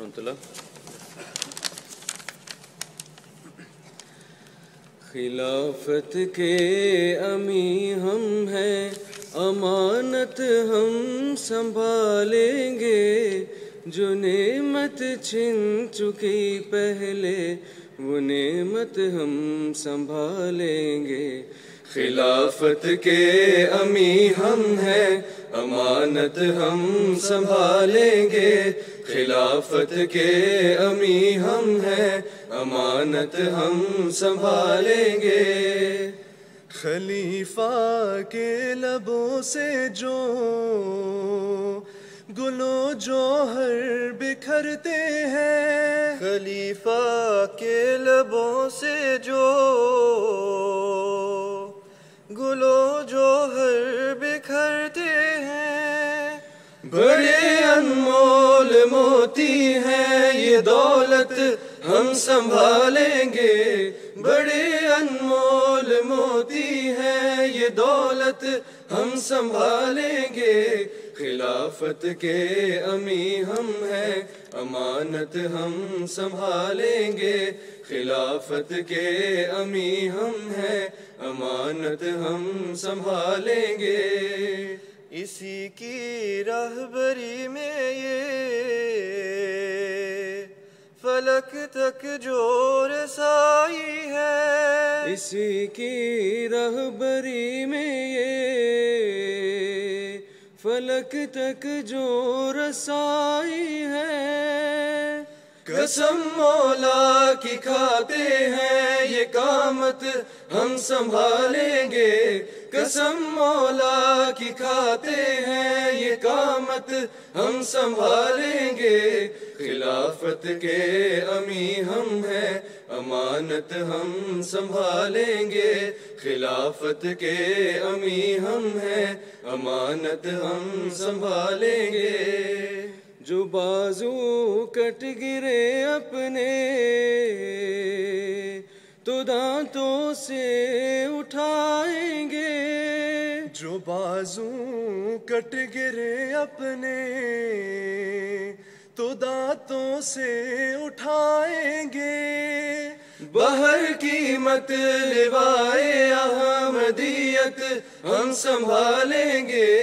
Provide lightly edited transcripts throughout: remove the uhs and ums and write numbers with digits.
ورحمۃ اللہ. خلافت کے امی ہم ہیں، امانت ہم سنبھالیں گے، جو نعمت چھن چکی پہلے وہ نعمت ہم سنبھالیں گے. خلافت کے امی ہم ہیں، امانت ہم سنبھالیں گے. خلافت کے امی ہم ہیں، امانت ہم سنبھالیں گے. خلیفہ کے لبوں سے جو گل و جوہر بکھرتے ہیں، خلیفہ کے لبوں سے جو گل و جوہر بکھرتے ہیں، بڑے انمول موتی ہیں یہ دولت ہم سنبھالیں گے. بڑے انمول موتی ہیں یہ دولت ہم سنبھالیں گے. خلافت کے امی ہم ہیں، امانت ہم سنبھالیں گے. خلافت کے امی ہم ہیں، امانت ہم سنبھالیں گے. اسی کی رہبری میں یہ فلک تک جو رسائی ہے، اسی کی رہبری میں یہ فلک تک جو رسائی ہے. قسم مولا کی کھاتے ہیں یہ قامت ہم سنبھالیں گے. قسم مولا کی کھاتے ہیں یہ قامت ہم سنبھالیں گے. خلافت کے امی ہم ہیں، امانت ہم سنبھالیں گے. خلافت کے امی ہم ہیں، امانت ہم سنبھالیں گے. جو بازو کٹ گرے اپنے تو دانتوں سے اٹھائیں گے. جو بازو کٹ گرے اپنے تو دانتوں سے اٹھائیں گے. بہر قیمت لوائے احمدیت ہم سنبھالیں گے.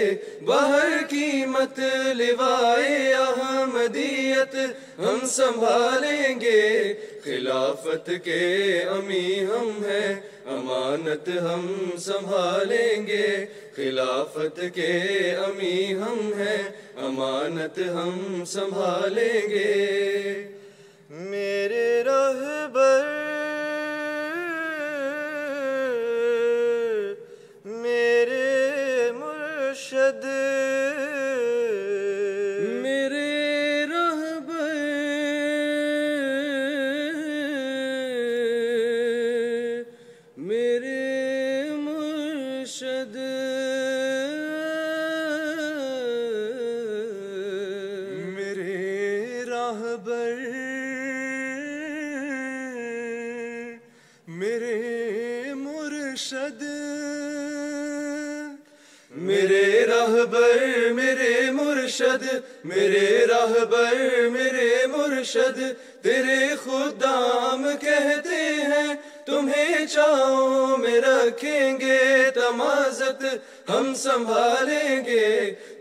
بہر قیمت لوائے احمدیت ہم سنبھالیں گے. خلافت کے امی ہم ہیں، امانت ہم سنبھالیں گے. خلافت کے امی ہم ہیں، امانت ہم سنبھالیں گے. میرے رہبر میرے مرشد، میرے رہبر میرے مرشد، میرے راہبر میرے مرشد، میرے رہبر میرے مرشد، میرے رہبر میرے مرشد. تیرے خدام کہتے ہیں تمہیں چاہوں میں رکھیں گے، تمازت ہم سنبھالیں گے.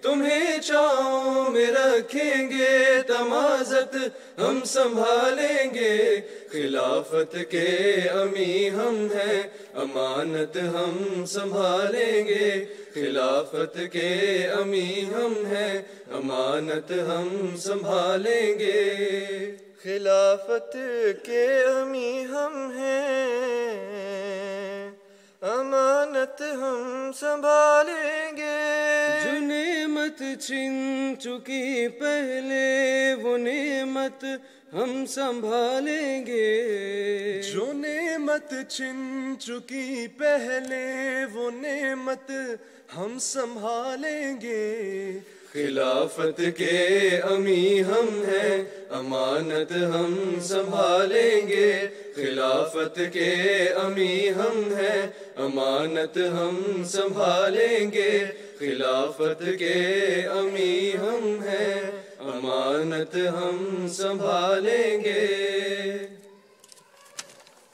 تمہیں چاہوں میں رکھیں گے، تمازت ہم سنبھالیں گے. خلافت کے امی ہم ہیں، امانت ہم سنبھالیں گے. خلافت کے امی ہم ہیں، امانت ہم سنبھالیں گے. خلافت کے امی ہم ہیں، امانت ہم سنبھالیں گے. جو نعمت چھن چکی پہلے وہ نعمت ہم سنبھالیں گے. جو نعمت چھن چکی پہلے وہ نعمت ہم سنبھالیں گے. خلافت کے امی ہم ہیں، امانت ہم سنبھالیں گے. خلافت کے امی ہم ہیں، امانت ہم سنبھالیں گے. خلافت کے امی ہم ہیں، امانت ہم سنبھالیں گے.